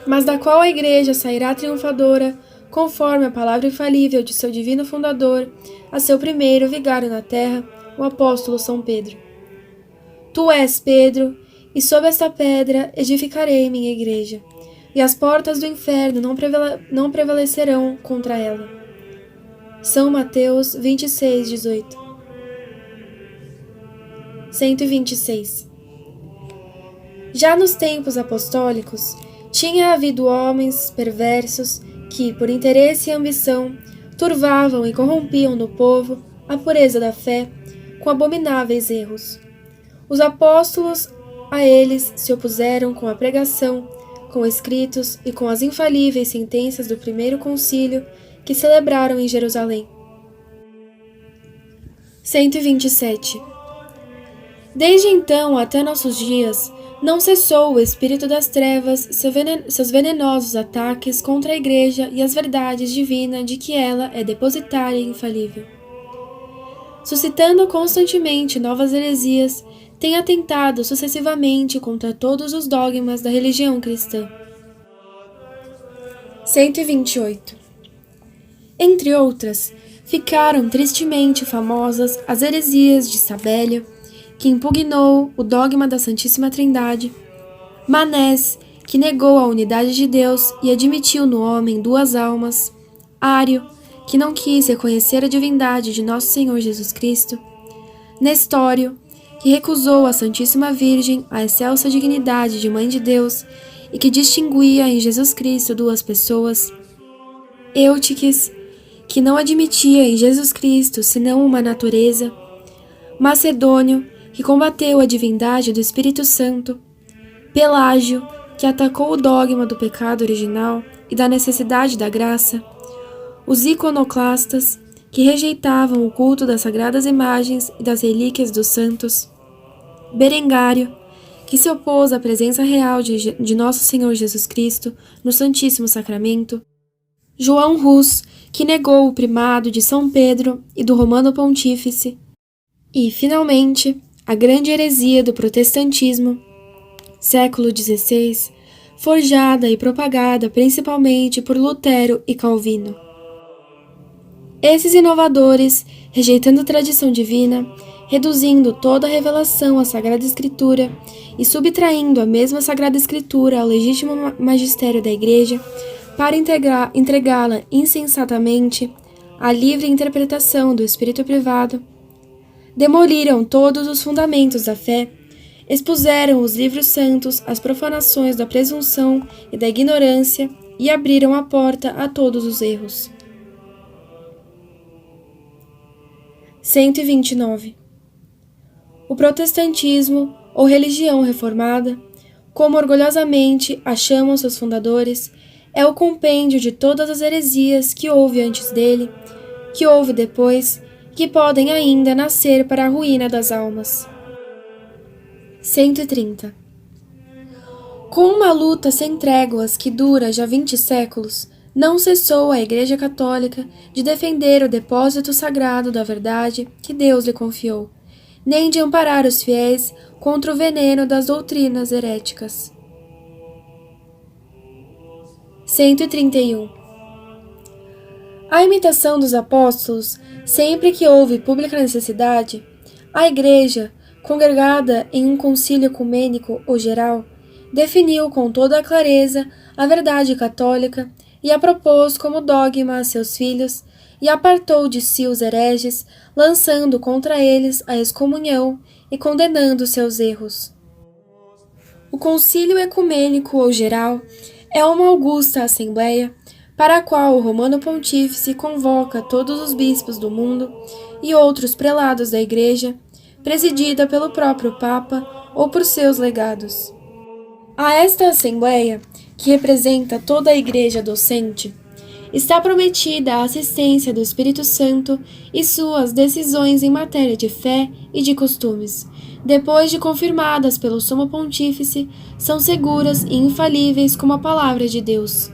mas da qual a Igreja sairá triunfadora, conforme a palavra infalível de seu divino fundador, a seu primeiro vigário na terra, o apóstolo São Pedro. Tu és Pedro, e sob esta pedra edificarei minha igreja, e as portas do inferno não prevalecerão contra ela. São Mateus 26, 18. 126. Já nos tempos apostólicos, tinha havido homens perversos que, por interesse e ambição, turvavam e corrompiam no povo a pureza da fé com abomináveis erros. Os apóstolos a eles se opuseram com a pregação, com escritos e com as infalíveis sentenças do primeiro concílio que celebraram em Jerusalém. 127. Desde então até nossos dias, não cessou o espírito das trevas seus venenosos ataques contra a Igreja e as verdades divinas de que ela é depositária e infalível. Suscitando constantemente novas heresias, tem atentado sucessivamente contra todos os dogmas da religião cristã. 128. Entre outras, ficaram tristemente famosas as heresias de Sabélio, que impugnou o dogma da Santíssima Trindade, Manés, que negou a unidade de Deus e admitiu no homem duas almas, Ário, que não quis reconhecer a divindade de nosso Senhor Jesus Cristo, Nestório, que recusou à Santíssima Virgem a excelsa dignidade de Mãe de Deus e que distinguia em Jesus Cristo duas pessoas, Eutiques, que não admitia em Jesus Cristo senão uma natureza, Macedônio, que combateu a divindade do Espírito Santo, Pelágio, que atacou o dogma do pecado original e da necessidade da graça, os iconoclastas, que rejeitavam o culto das sagradas imagens e das relíquias dos santos, Berengário, que se opôs à presença real de nosso Senhor Jesus Cristo no Santíssimo Sacramento, João Rus, que negou o primado de São Pedro e do Romano Pontífice, e, finalmente, a grande heresia do protestantismo, século XVI, forjada e propagada principalmente por Lutero e Calvino. Esses inovadores, rejeitando a tradição divina, reduzindo toda a revelação à Sagrada Escritura e subtraindo a mesma Sagrada Escritura ao legítimo magistério da Igreja para entregá-la insensatamente à livre interpretação do espírito privado, demoliram todos os fundamentos da fé, expuseram os livros santos às profanações da presunção e da ignorância e abriram a porta a todos os erros. 129. O protestantismo, ou religião reformada, como orgulhosamente a chamam seus fundadores, é o compêndio de todas as heresias que houve antes dele, que houve depois, que podem ainda nascer para a ruína das almas. 130. Com uma luta sem tréguas que dura já 20 séculos, Não cessou a Igreja Católica de defender o depósito sagrado da verdade que Deus lhe confiou, nem de amparar os fiéis contra o veneno das doutrinas heréticas. 131. À imitação dos apóstolos, sempre que houve pública necessidade, a Igreja, congregada em um concílio ecumênico ou geral, definiu com toda a clareza a verdade católica e a propôs como dogma a seus filhos e apartou de si os hereges, lançando contra eles a excomunhão e condenando seus erros. O concílio ecumênico ou geral é uma augusta assembleia para a qual o Romano Pontífice convoca todos os bispos do mundo e outros prelados da Igreja, presidida pelo próprio Papa ou por seus legados. A esta Assembleia, que representa toda a Igreja docente, está prometida a assistência do Espírito Santo e suas decisões em matéria de fé e de costumes, depois de confirmadas pelo Sumo Pontífice, são seguras e infalíveis como a Palavra de Deus.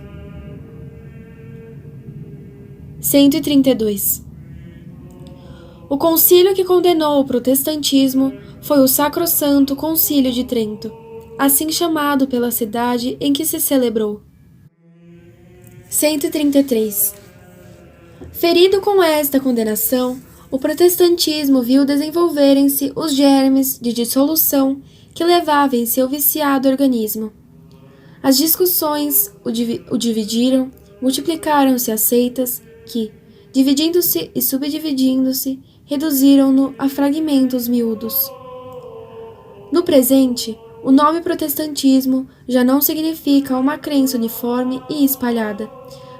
132. O concílio que condenou o protestantismo foi o Sacrossanto Concílio de Trento, assim chamado pela cidade em que se celebrou. 133. Ferido com esta condenação, o protestantismo viu desenvolverem-se os germes de dissolução que levava em seu viciado organismo. As discussões o dividiram, multiplicaram-se as seitas que, dividindo-se e subdividindo-se, reduziram-no a fragmentos miúdos. No presente, o nome protestantismo já não significa uma crença uniforme e espalhada,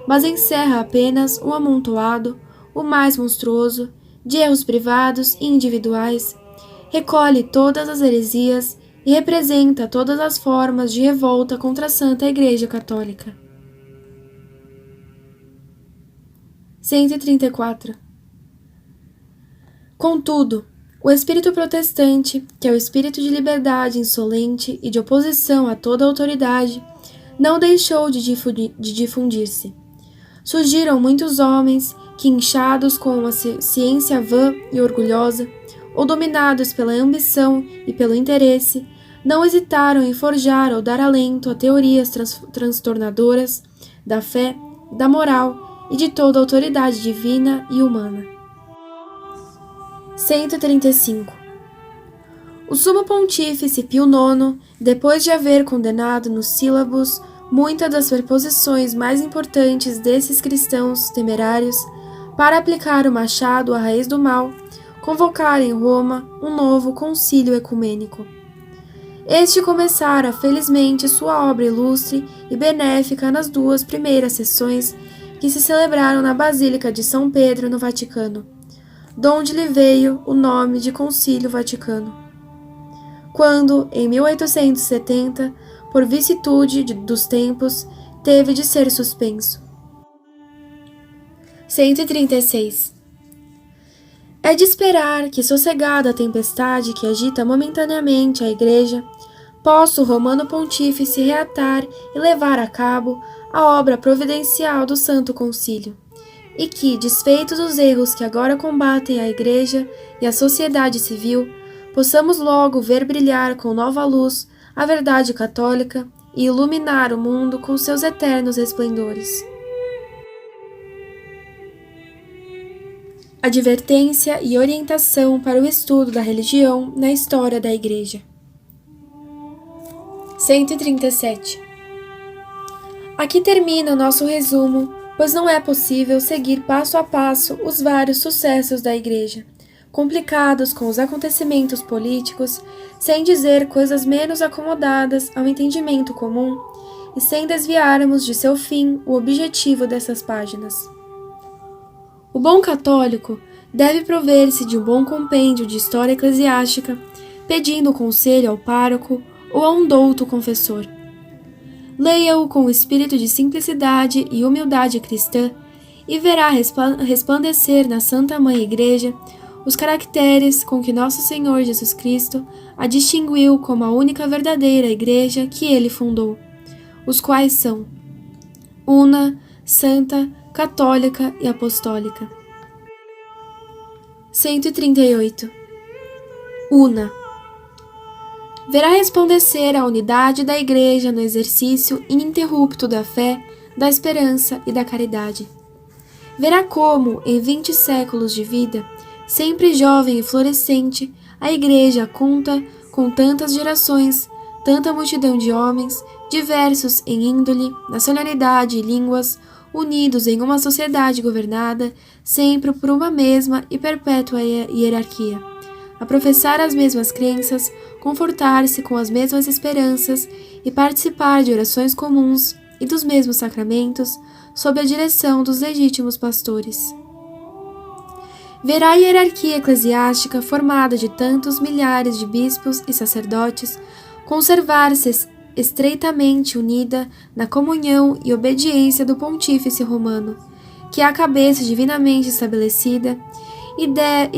mas encerra apenas um amontoado, o mais monstruoso, de erros privados e individuais, recolhe todas as heresias e representa todas as formas de revolta contra a Santa Igreja Católica. 134. Contudo, o espírito protestante, que é o espírito de liberdade insolente e de oposição a toda autoridade, não deixou de difundir-se. Surgiram muitos homens que, inchados com uma ciência vã e orgulhosa, ou dominados pela ambição e pelo interesse, não hesitaram em forjar ou dar alento a teorias transtornadoras da fé, da moral e de toda a autoridade divina e humana. 135. O Sumo Pontífice Pio IX, depois de haver condenado nos sílabos muitas das preposições mais importantes desses cristãos temerários, para aplicar o machado à raiz do mal, convocara em Roma um novo concílio ecumênico. Este começara felizmente sua obra ilustre e benéfica nas 2 primeiras sessões que se celebraram na Basílica de São Pedro, no Vaticano, donde lhe veio o nome de Concílio Vaticano. Quando, em 1870, por vicissitude dos tempos, teve de ser suspenso. 136. É de esperar que, sossegada a tempestade que agita momentaneamente a Igreja, possa o Romano Pontífice reatar e levar a cabo a obra providencial do Santo Concílio, e que, desfeitos os erros que agora combatem a Igreja e a sociedade civil, possamos logo ver brilhar com nova luz a verdade católica e iluminar o mundo com seus eternos esplendores. Advertência e orientação para o estudo da religião na história da Igreja. 137. Aqui termina o nosso resumo, pois não é possível seguir passo a passo os vários sucessos da Igreja, complicados com os acontecimentos políticos, sem dizer coisas menos acomodadas ao entendimento comum e sem desviarmos de seu fim o objetivo dessas páginas. O bom católico deve prover-se de um bom compêndio de história eclesiástica, pedindo conselho ao pároco ou a um douto confessor. Leia-o com o espírito de simplicidade e humildade cristã e verá resplandecer na Santa Mãe Igreja os caracteres com que Nosso Senhor Jesus Cristo a distinguiu como a única verdadeira Igreja que ele fundou, os quais são: una, santa, católica e apostólica. 138. Una. Verá resplandecer a unidade da Igreja no exercício ininterrupto da fé, da esperança e da caridade. Verá como, em 20 séculos de vida, sempre jovem e florescente, a Igreja conta com tantas gerações, tanta multidão de homens, diversos em índole, nacionalidade e línguas, unidos em uma sociedade governada sempre por uma mesma e perpétua hierarquia, a professar as mesmas crenças, confortar-se com as mesmas esperanças e participar de orações comuns e dos mesmos sacramentos, sob a direção dos legítimos pastores. Verá a hierarquia eclesiástica formada de tantos milhares de bispos e sacerdotes conservar-se estreitamente unida na comunhão e obediência do Pontífice Romano, que é a cabeça divinamente estabelecida, e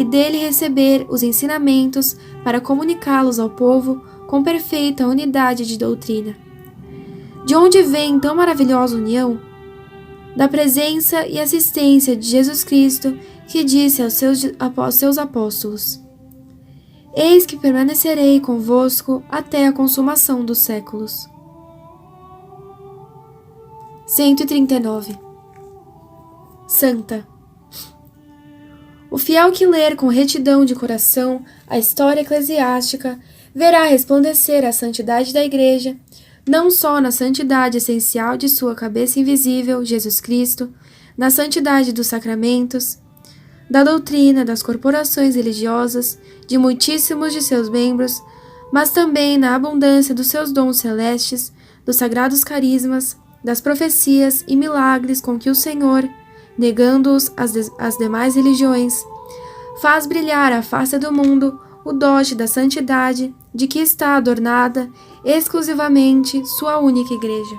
dele receber os ensinamentos para comunicá-los ao povo com perfeita unidade de doutrina. De onde vem tão maravilhosa união? Da presença e assistência de Jesus Cristo, que disse aos seus apóstolos: Eis que permanecerei convosco até a consumação dos séculos. 139. Santa. O fiel que ler com retidão de coração a história eclesiástica verá resplandecer a santidade da Igreja, não só na santidade essencial de sua cabeça invisível, Jesus Cristo, na santidade dos sacramentos, da doutrina, das corporações religiosas, de muitíssimos de seus membros, mas também na abundância dos seus dons celestes, dos sagrados carismas, das profecias e milagres com que o Senhor, negando-os às demais religiões, faz brilhar à face do mundo o dote da santidade de que está adornada exclusivamente sua única Igreja.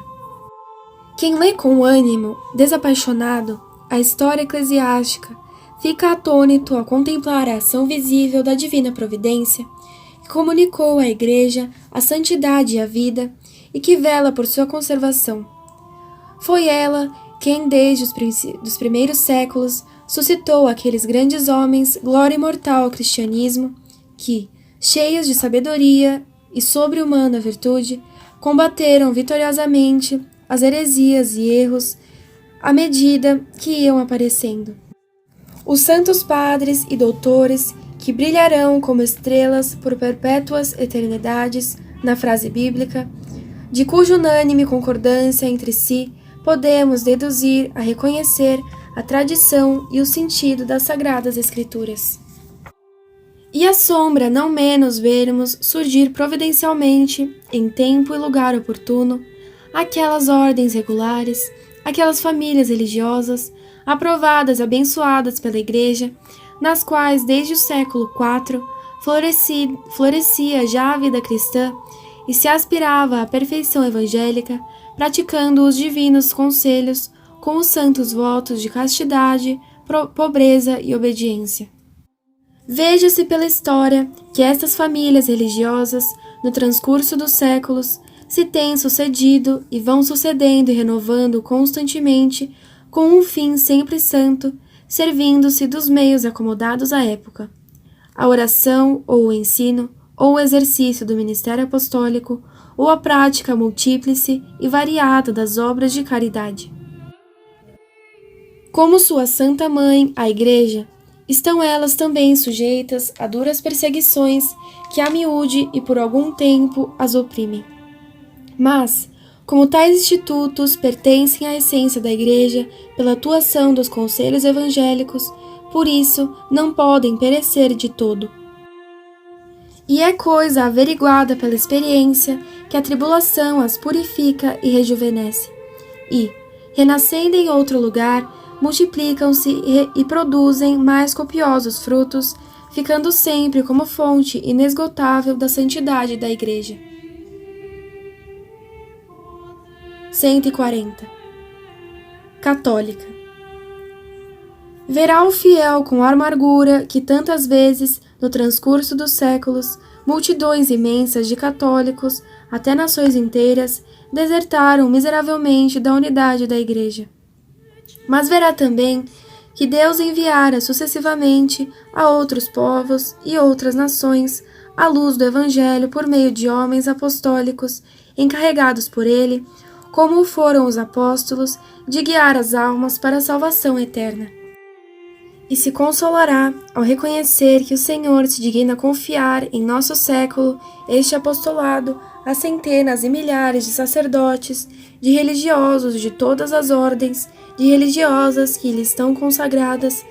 Quem lê com ânimo desapaixonado a história eclesiástica fica atônito ao contemplar a ação visível da divina providência, que comunicou à Igreja a santidade e a vida e que vela por sua conservação. Foi ela quem, desde os primeiros séculos, suscitou aqueles grandes homens, glória imortal ao cristianismo, que, cheios de sabedoria e sobre-humana virtude, combateram vitoriosamente as heresias e erros à medida que iam aparecendo. Os santos padres e doutores que brilharão como estrelas por perpétuas eternidades na frase bíblica, de cuja unânime concordância entre si podemos deduzir a reconhecer a tradição e o sentido das Sagradas Escrituras. E assombra não menos vermos surgir providencialmente, em tempo e lugar oportuno, aquelas ordens regulares, aquelas famílias religiosas, aprovadas e abençoadas pela Igreja, nas quais desde o século IV florescia já a vida cristã e se aspirava à perfeição evangélica, praticando os divinos conselhos com os santos votos de castidade, pobreza e obediência. Veja-se pela história que estas famílias religiosas, no transcurso dos séculos, se têm sucedido e vão sucedendo e renovando constantemente com um fim sempre santo, servindo-se dos meios acomodados à época. A oração, ou o ensino, ou o exercício do ministério apostólico, ou a prática múltiplice e variada das obras de caridade. Como sua Santa Mãe, a Igreja, estão elas também sujeitas a duras perseguições que a miúde e por algum tempo as oprimem. Mas, como tais institutos pertencem à essência da Igreja pela atuação dos conselhos evangélicos, por isso não podem perecer de todo. E é coisa averiguada pela experiência que a tribulação as purifica e rejuvenesce, e, renascendo em outro lugar, multiplicam-se e produzem mais copiosos frutos, ficando sempre como fonte inesgotável da santidade da Igreja. 140. Católica. Verá o fiel com a amargura que tantas vezes, no transcurso dos séculos, multidões imensas de católicos, até nações inteiras, desertaram miseravelmente da unidade da Igreja. Mas verá também que Deus enviara sucessivamente a outros povos e outras nações a luz do Evangelho por meio de homens apostólicos encarregados por ele, como foram os apóstolos, de guiar as almas para a salvação eterna. E se consolará ao reconhecer que o Senhor se digna confiar em nosso século este apostolado a centenas e milhares de sacerdotes, de religiosos de todas as ordens, de religiosas que lhe estão consagradas,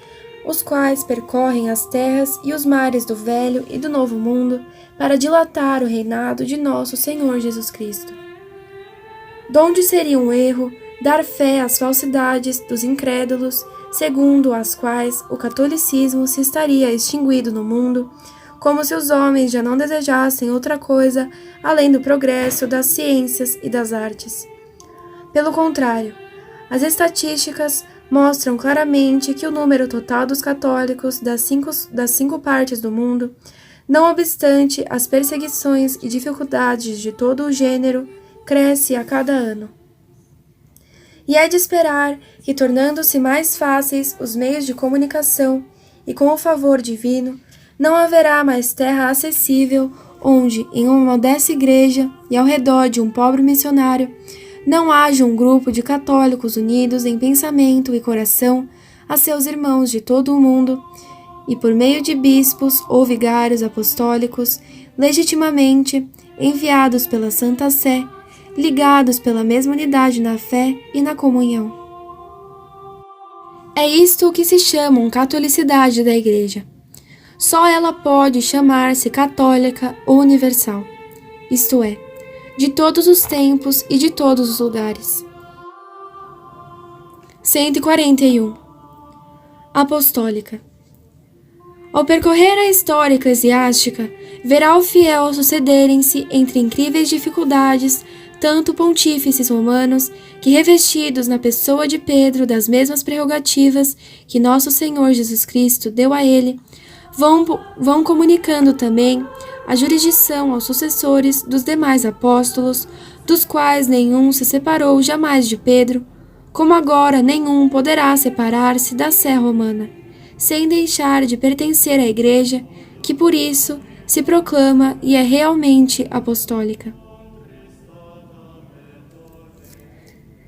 os quais percorrem as terras e os mares do Velho e do Novo Mundo para dilatar o reinado de nosso Senhor Jesus Cristo. Donde seria um erro dar fé às falsidades dos incrédulos, segundo as quais o catolicismo se estaria extinguido no mundo, como se os homens já não desejassem outra coisa além do progresso das ciências e das artes. Pelo contrário, as estatísticas mostram claramente que o número total dos católicos das cinco partes do mundo, não obstante as perseguições e dificuldades de todo o gênero, cresce a cada ano. E é de esperar que, tornando-se mais fáceis os meios de comunicação e com o favor divino, não haverá mais terra acessível onde, em uma modesta igreja e ao redor de um pobre missionário, não haja um grupo de católicos unidos em pensamento e coração a seus irmãos de todo o mundo, e por meio de bispos ou vigários apostólicos, legitimamente enviados pela Santa Sé, ligados pela mesma unidade na fé e na comunhão. É isto que se chama catolicidade da Igreja. Só ela pode chamar-se católica ou universal, isto é, de todos os tempos e de todos os lugares. 141. Apostólica. Ao percorrer a história eclesiástica, verá o fiel sucederem-se entre incríveis dificuldades tanto pontífices romanos que, revestidos na pessoa de Pedro das mesmas prerrogativas que nosso Senhor Jesus Cristo deu a ele, vão comunicando também a jurisdição aos sucessores dos demais apóstolos, dos quais nenhum se separou jamais de Pedro, como agora nenhum poderá separar-se da sé romana, sem deixar de pertencer à Igreja, que por isso se proclama e é realmente apostólica.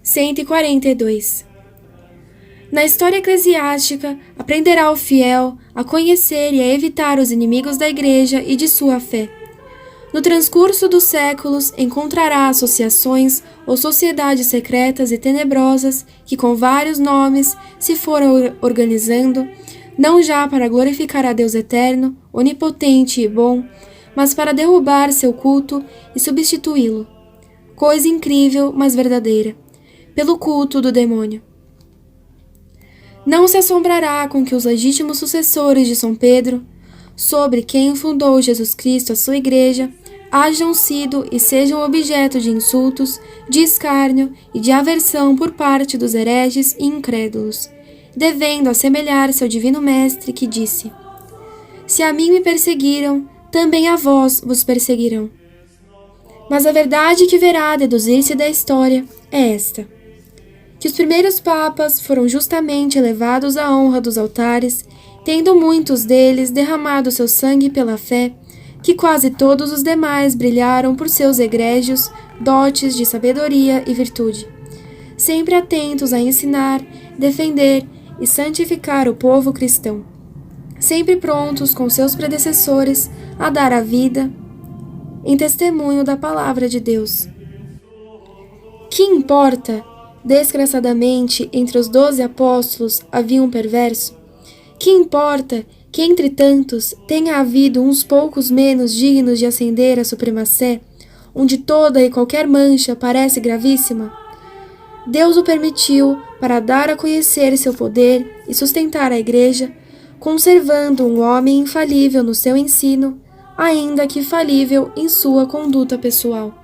142. Na história eclesiástica, aprenderá o fiel a conhecer e a evitar os inimigos da Igreja e de sua fé. No transcurso dos séculos, encontrará associações ou sociedades secretas e tenebrosas que, com vários nomes, se foram organizando, não já para glorificar a Deus eterno, onipotente e bom, mas para derrubar seu culto e substituí-lo. Coisa incrível, mas verdadeira, pelo culto do demônio. Não se assombrará com que os legítimos sucessores de São Pedro, sobre quem fundou Jesus Cristo a sua Igreja, hajam sido e sejam objeto de insultos, de escárnio e de aversão por parte dos hereges e incrédulos, devendo assemelhar-se ao Divino Mestre que disse: Se a mim me perseguiram, também a vós vos perseguirão. Mas a verdade que verá deduzir-se da história é esta: que os primeiros papas foram justamente elevados à honra dos altares, tendo muitos deles derramado seu sangue pela fé, que quase todos os demais brilharam por seus egrégios dotes de sabedoria e virtude, sempre atentos a ensinar, defender e santificar o povo cristão, sempre prontos com seus predecessores a dar a vida em testemunho da palavra de Deus. Que importa, desgraçadamente, entre os 12 apóstolos havia um perverso? Que importa que entre tantos tenha havido uns poucos menos dignos de ascender à suprema sé, onde toda e qualquer mancha parece gravíssima? Deus o permitiu para dar a conhecer seu poder e sustentar a Igreja, conservando um homem infalível no seu ensino, ainda que falível em sua conduta pessoal.